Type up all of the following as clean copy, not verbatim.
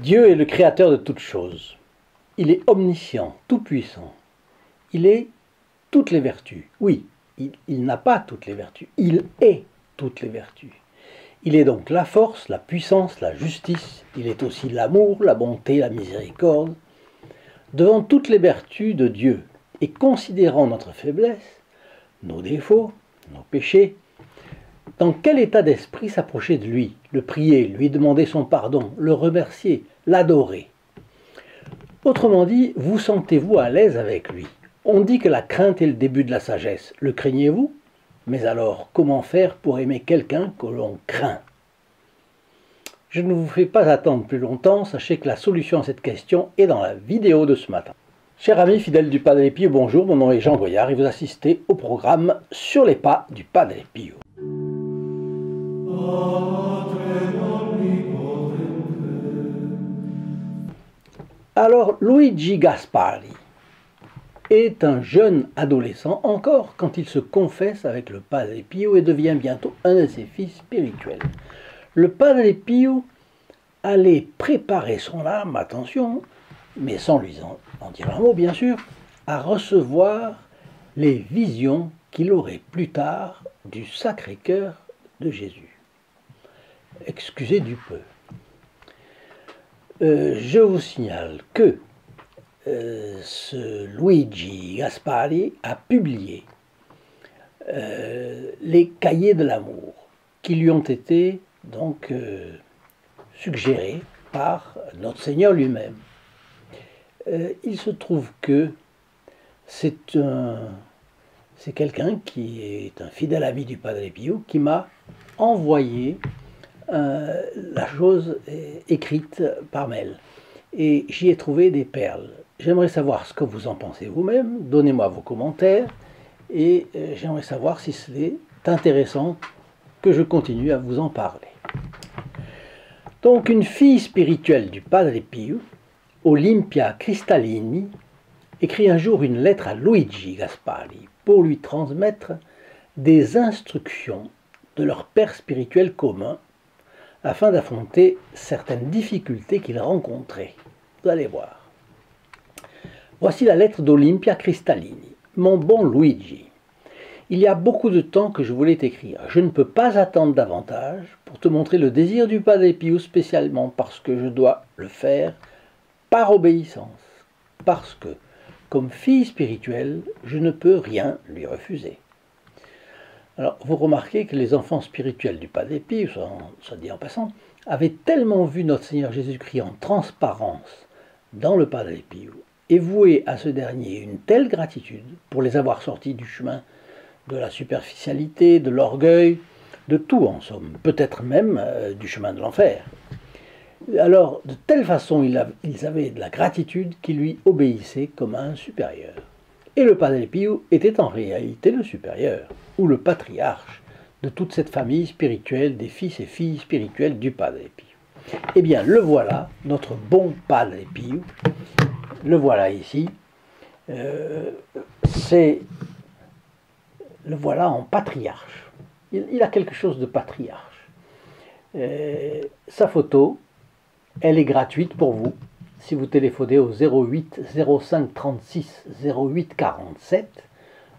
Dieu est le créateur de toutes choses. Il est omniscient, tout-puissant. Il est toutes les vertus. Oui, il n'a pas toutes les vertus. Il est toutes les vertus. Il est donc la force, la puissance, la justice. Il est aussi l'amour, la bonté, la miséricorde. Devant toutes les vertus de Dieu et considérant notre faiblesse, nos défauts, nos péchés, dans quel état d'esprit s'approcher de lui, le prier, lui demander son pardon, le remercier, l'adorer? Autrement dit, vous sentez-vous à l'aise avec lui? On dit que la crainte est le début de la sagesse. Le craignez-vous? Mais alors, comment faire pour aimer quelqu'un que l'on craint? Je ne vous fais pas attendre plus longtemps, sachez que la solution à cette question est dans la vidéo de ce matin. Chers amis fidèles du Padre Pio, bonjour, mon nom est Jean Goyard et vous assistez au programme Sur les pas du Padre Pio. Alors, Luigi Gaspari est un jeune adolescent encore quand il se confesse avec le Padre Pio et devient bientôt un de ses fils spirituels. Le Padre Pio allait préparer son âme, attention, mais sans lui en dire un mot bien sûr, à recevoir les visions qu'il aurait plus tard du Sacré-Cœur de Jésus. Excusez du peu. Je vous signale que ce Luigi Gaspari a publié les cahiers de l'amour qui lui ont été donc suggérés par notre Seigneur lui-même. Il se trouve que c'est quelqu'un qui est un fidèle ami du Padre Pio qui m'a envoyé la chose écrite par mail. Et j'y ai trouvé des perles. J'aimerais savoir ce que vous en pensez vous-même. Donnez-moi vos commentaires. Et j'aimerais savoir si c'est intéressant que je continue à vous en parler. Donc, une fille spirituelle du Padre Pio, Olimpia Cristallini, écrit un jour une lettre à Luigi Gaspari pour lui transmettre des instructions de leur père spirituel commun afin d'affronter certaines difficultés qu'il rencontrait. Vous allez voir. Voici la lettre d'Olimpia Cristallini. Mon bon Luigi, il y a beaucoup de temps que je voulais t'écrire. Je ne peux pas attendre davantage pour te montrer le désir du Padre Pio, spécialement parce que je dois le faire par obéissance. Parce que, comme fille spirituelle, je ne peux rien lui refuser. Alors, vous remarquez que les enfants spirituels du Padre Pio, ça dit en passant, avaient tellement vu notre Seigneur Jésus-Christ en transparence dans le Padre Pio et voué à ce dernier une telle gratitude pour les avoir sortis du chemin de la superficialité, de l'orgueil, de tout en somme, peut-être même du chemin de l'enfer. Alors, de telle façon, ils avaient de la gratitude qui lui obéissait comme à un supérieur. Et le Padre Pio était en réalité le supérieur, ou le patriarche de toute cette famille spirituelle des fils et filles spirituels du Padre Pio. Eh bien, le voilà, notre bon Padre Pio, le voilà ici, le voilà en patriarche. Il a quelque chose de patriarche. Sa photo, elle est gratuite pour vous. Si vous téléphonez au 08 05 36 08 47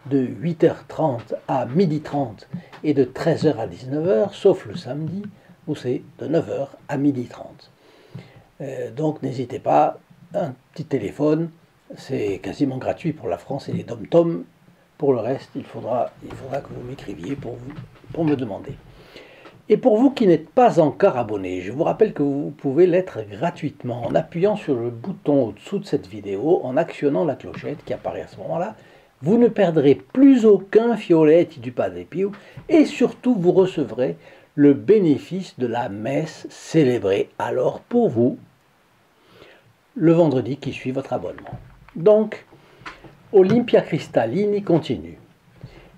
de 8h30 à 12h30 et de 13h à 19h, sauf le samedi où c'est de 9h à 12h30. Donc n'hésitez pas, un petit téléphone, c'est quasiment gratuit pour la France et les dom-toms. Pour le reste, il faudra que vous m'écriviez pour me demander. Et pour vous qui n'êtes pas encore abonné, je vous rappelle que vous pouvez l'être gratuitement en appuyant sur le bouton au-dessous de cette vidéo, en actionnant la clochette qui apparaît à ce moment-là. Vous ne perdrez plus aucun fioletti du Padre Pio et surtout vous recevrez le bénéfice de la messe célébrée alors pour vous le vendredi qui suit votre abonnement. Donc, Olimpia Cristallini continue.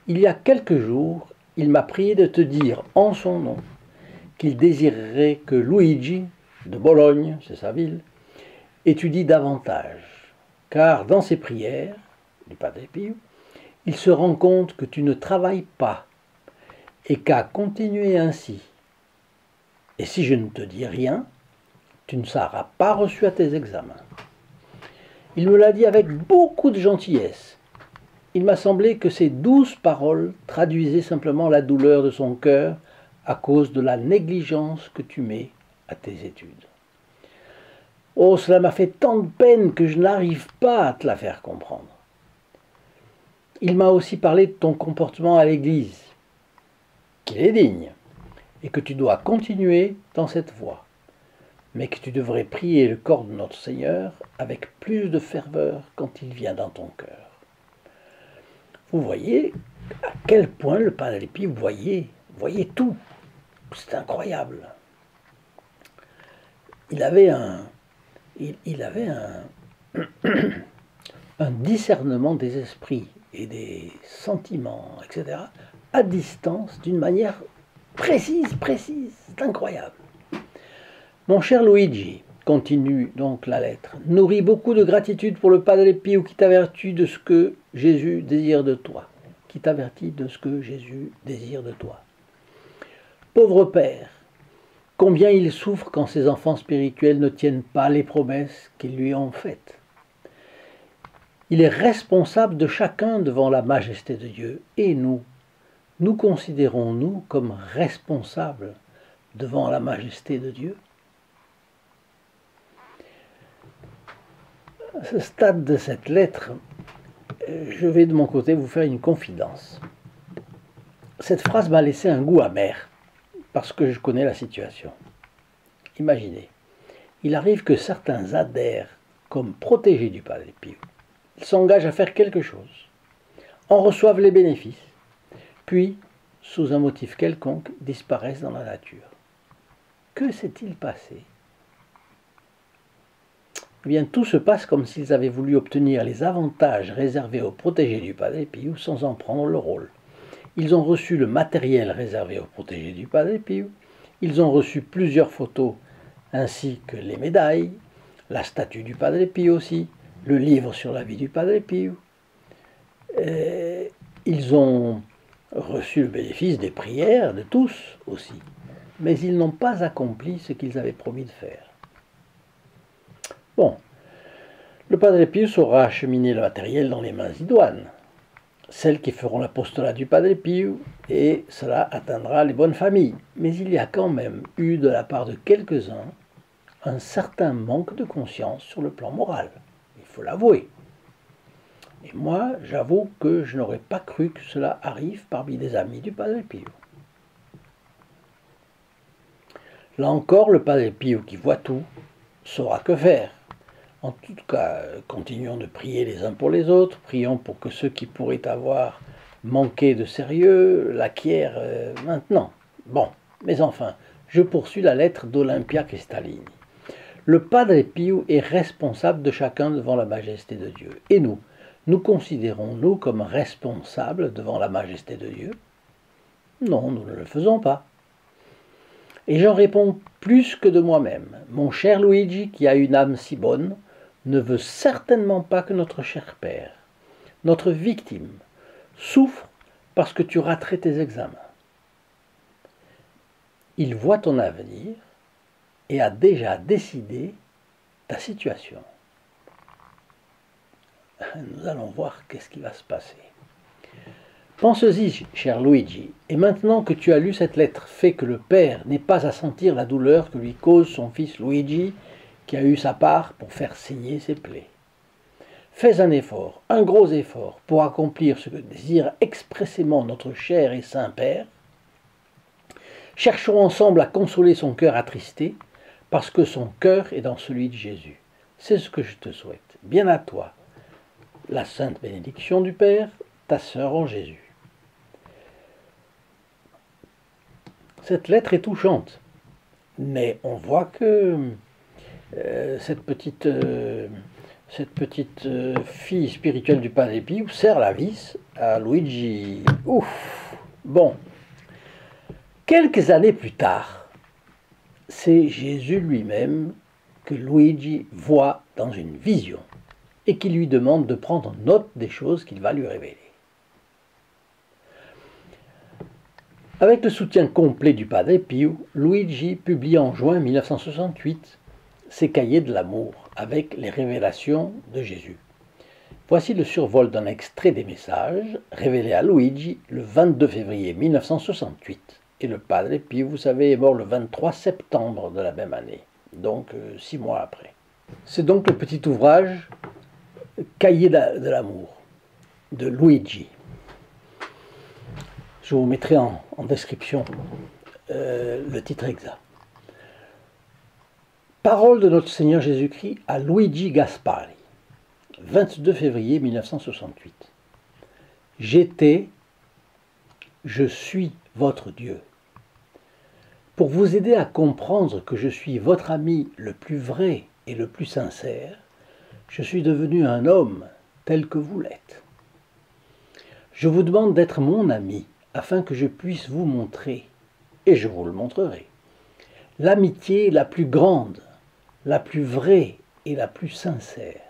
Il y a quelques jours, il m'a prié de te dire en son nom qu'il désirerait que Luigi, de Bologne, c'est sa ville, étudie davantage, car dans ses prières, du Padre Pio, il se rend compte que tu ne travailles pas et qu'à continuer ainsi. Et si je ne te dis rien, tu ne seras pas reçu à tes examens. Il me l'a dit avec beaucoup de gentillesse. Il m'a semblé que ces douces paroles traduisaient simplement la douleur de son cœur à cause de la négligence que tu mets à tes études. Oh, cela m'a fait tant de peine que je n'arrive pas à te la faire comprendre. Il m'a aussi parlé de ton comportement à l'église, qu'il est digne, et que tu dois continuer dans cette voie, mais que tu devrais prier le corps de notre Seigneur avec plus de ferveur quand il vient dans ton cœur. Vous voyez à quel point le Padre Pio voyait tout. C'est incroyable. Il avait un discernement des esprits et des sentiments, etc., à distance, d'une manière précise. C'est incroyable. Mon cher Luigi, continue donc la lettre, nourris beaucoup de gratitude pour le Padre Pio qui t'avertit de ce que Jésus désire de toi. Pauvre père, combien il souffre quand ses enfants spirituels ne tiennent pas les promesses qu'ils lui ont faites. Il est responsable de chacun devant la majesté de Dieu. Et nous considérons-nous comme responsables devant la majesté de Dieu? À ce stade de cette lettre, je vais de mon côté vous faire une confidence. Cette phrase m'a laissé un goût amer, parce que je connais la situation. Imaginez, il arrive que certains adhèrent comme protégés du Padre Pio. Ils s'engagent à faire quelque chose, en reçoivent les bénéfices, puis, sous un motif quelconque, disparaissent dans la nature. Que s'est-il passé? Eh bien, tout se passe comme s'ils avaient voulu obtenir les avantages réservés aux protégés du Padre Pio sans en prendre le rôle. Ils ont reçu le matériel réservé aux protégés du Padre Pio, ils ont reçu plusieurs photos ainsi que les médailles, la statue du Padre Pio aussi, le livre sur la vie du Padre Pio. Ils ont reçu le bénéfice des prières de tous aussi, mais ils n'ont pas accompli ce qu'ils avaient promis de faire. Bon, le Padre Pio saura acheminer le matériel dans les mains idoines, celles qui feront l'apostolat du Padre Pio, et cela atteindra les bonnes familles. Mais il y a quand même eu de la part de quelques-uns un certain manque de conscience sur le plan moral, il faut l'avouer. Et moi, j'avoue que je n'aurais pas cru que cela arrive parmi des amis du Padre Pio. Là encore, le Padre Pio qui voit tout saura que faire. En tout cas, continuons de prier les uns pour les autres, prions pour que ceux qui pourraient avoir manqué de sérieux l'acquièrent maintenant. Bon, mais enfin, je poursuis la lettre d'Olympia Cristalini. Le Padre Pio est responsable de chacun devant la majesté de Dieu. Et nous considérons-nous comme responsables devant la majesté de Dieu? Non, nous ne le faisons pas. Et j'en réponds plus que de moi-même. Mon cher Luigi, qui a une âme si bonne, ne veut certainement pas que notre cher père, notre victime, souffre parce que tu raterais tes examens. Il voit ton avenir et a déjà décidé ta situation. Nous allons voir qu'est-ce qui va se passer. Pense-y, cher Luigi, et maintenant que tu as lu cette lettre, fais que le père n'ait pas à sentir la douleur que lui cause son fils Luigi, qui a eu sa part pour faire saigner ses plaies. Fais un effort, un gros effort, pour accomplir ce que désire expressément notre cher et saint Père. Cherchons ensemble à consoler son cœur attristé, parce que son cœur est dans celui de Jésus. C'est ce que je te souhaite. Bien à toi, la sainte bénédiction du Père, ta sœur en Jésus. Cette lettre est touchante, mais on voit que cette petite fille spirituelle du Padre Pio serre la vis à Luigi. Ouf. Bon, quelques années plus tard, c'est Jésus lui-même que Luigi voit dans une vision et qui lui demande de prendre note des choses qu'il va lui révéler. Avec le soutien complet du Padre Pio, Luigi publie en juin 1968 ces cahiers de l'amour avec les révélations de Jésus. Voici le survol d'un extrait des messages révélés à Luigi le 22 février 1968. Et le Padre Pio, vous savez, est mort le 23 septembre de la même année, donc 6 mois après. C'est donc le petit ouvrage Cahiers de l'amour de Luigi. Je vous mettrai en description le titre exact. Parole de notre Seigneur Jésus-Christ à Luigi Gaspari, 22 février 1968. J'étais, je suis votre Dieu. Pour vous aider à comprendre que je suis votre ami le plus vrai et le plus sincère, je suis devenu un homme tel que vous l'êtes. Je vous demande d'être mon ami afin que je puisse vous montrer, et je vous le montrerai, l'amitié la plus grande, la plus vraie et la plus sincère.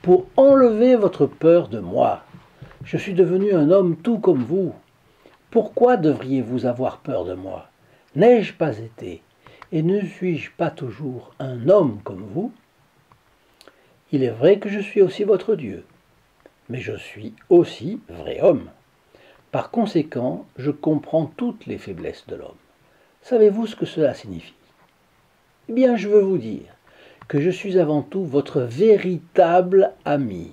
Pour enlever votre peur de moi, je suis devenu un homme tout comme vous. Pourquoi devriez-vous avoir peur de moi? N'ai-je pas été, et ne suis-je pas toujours un homme comme vous? Il est vrai que je suis aussi votre Dieu, mais je suis aussi vrai homme. Par conséquent, je comprends toutes les faiblesses de l'homme. Savez-vous ce que cela signifie? Eh bien, je veux vous dire que je suis avant tout votre véritable ami.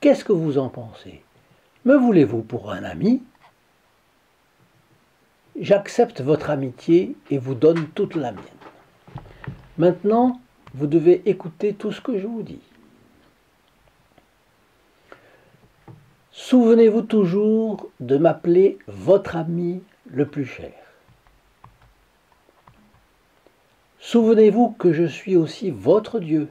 Qu'est-ce que vous en pensez? Me voulez-vous pour un ami? J'accepte votre amitié et vous donne toute la mienne. Maintenant, vous devez écouter tout ce que je vous dis. Souvenez-vous toujours de m'appeler votre ami le plus cher. Souvenez-vous que je suis aussi votre Dieu,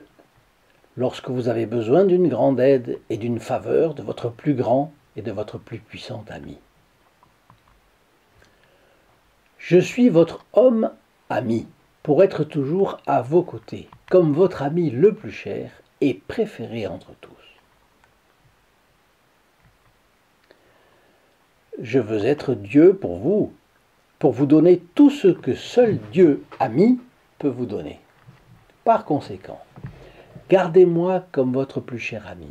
lorsque vous avez besoin d'une grande aide et d'une faveur de votre plus grand et de votre plus puissant ami. Je suis votre homme ami, pour être toujours à vos côtés, comme votre ami le plus cher et préféré entre tous. Je veux être Dieu pour vous donner tout ce que seul Dieu ami peut vous donner. Par conséquent, gardez-moi comme votre plus cher ami.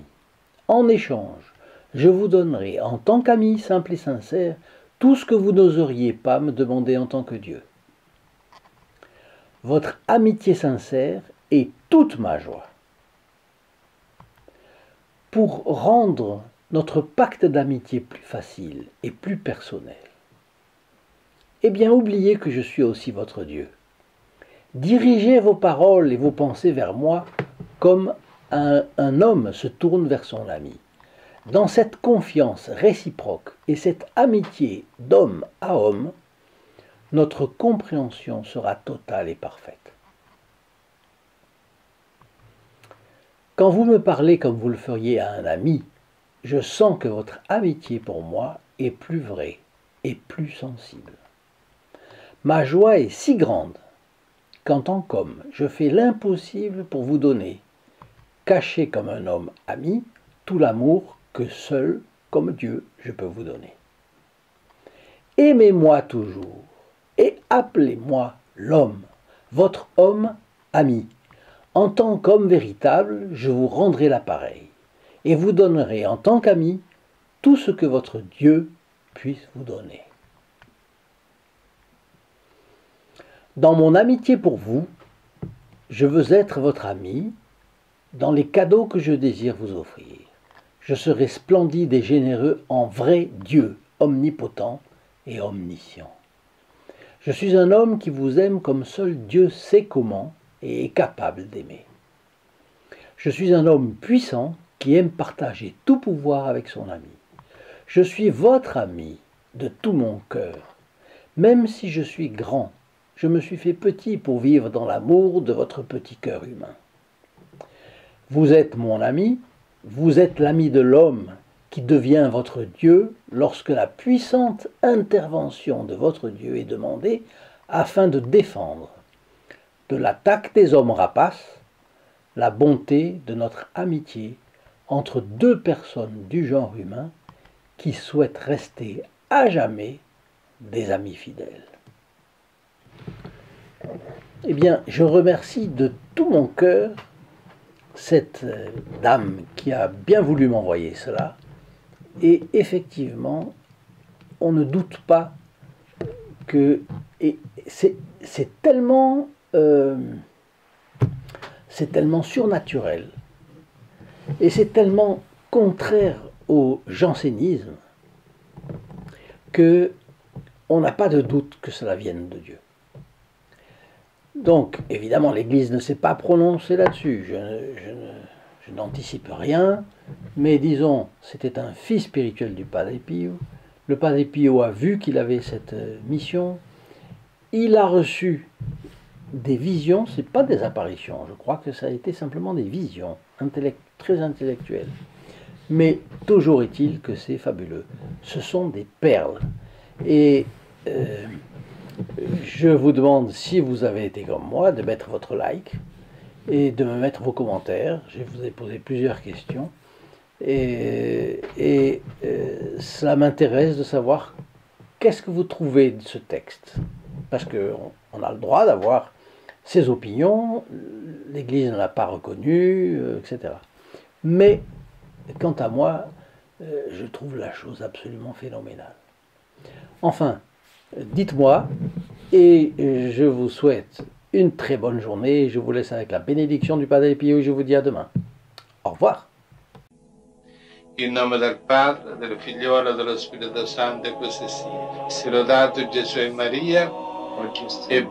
En échange, je vous donnerai en tant qu'ami simple et sincère tout ce que vous n'oseriez pas me demander en tant que Dieu. Votre amitié sincère est toute ma joie. Pour rendre notre pacte d'amitié plus facile et plus personnel, eh bien oubliez que je suis aussi votre Dieu. Dirigez vos paroles et vos pensées vers moi comme un homme se tourne vers son ami. Dans cette confiance réciproque et cette amitié d'homme à homme, notre compréhension sera totale et parfaite. Quand vous me parlez comme vous le feriez à un ami, je sens que votre amitié pour moi est plus vraie et plus sensible. Ma joie est si grande qu'en tant qu'homme, je fais l'impossible pour vous donner, caché comme un homme ami, tout l'amour que seul, comme Dieu, je peux vous donner. Aimez-moi toujours et appelez-moi l'homme, votre homme ami. En tant qu'homme véritable, je vous rendrai l'appareil et vous donnerai en tant qu'ami tout ce que votre Dieu puisse vous donner. Dans mon amitié pour vous, je veux être votre ami dans les cadeaux que je désire vous offrir. Je serai splendide et généreux en vrai Dieu, omnipotent et omniscient. Je suis un homme qui vous aime comme seul Dieu sait comment et est capable d'aimer. Je suis un homme puissant qui aime partager tout pouvoir avec son ami. Je suis votre ami de tout mon cœur. Même si je suis grand, je me suis fait petit pour vivre dans l'amour de votre petit cœur humain. Vous êtes mon ami, vous êtes l'ami de l'homme qui devient votre Dieu lorsque la puissante intervention de votre Dieu est demandée afin de défendre de l'attaque des hommes rapaces la bonté de notre amitié entre deux personnes du genre humain qui souhaitent rester à jamais des amis fidèles. Eh bien, je remercie de tout mon cœur cette dame qui a bien voulu m'envoyer cela. Et effectivement, on ne doute pas que c'est tellement surnaturel et c'est tellement contraire au jansénisme que on n'a pas de doute que cela vienne de Dieu. Donc, évidemment, l'Église ne s'est pas prononcée là-dessus. Je n'anticipe rien, mais disons, c'était un fils spirituel du Padre Pio. Le Padre Pio a vu qu'il avait cette mission. Il a reçu des visions, ce n'est pas des apparitions, je crois que ça a été simplement des visions très intellectuelles. Mais toujours est-il que c'est fabuleux. Ce sont des perles. Et je vous demande, si vous avez été comme moi, de mettre votre like et de me mettre vos commentaires. Je vous ai posé plusieurs questions. Et cela m'intéresse de savoir qu'est-ce que vous trouvez de ce texte. Parce qu'on a le droit d'avoir ses opinions, l'Église ne l'a pas reconnu, etc. Mais, quant à moi, je trouve la chose absolument phénoménale. Enfin, dites-moi, et je vous souhaite une très bonne journée. Je vous laisse avec la bénédiction du Padre Pio et je vous dis à demain. Au revoir. In nome del Padre, del Figliolo e dello Spirito Santo, e così sia. Sia lodato Gesù e Maria, e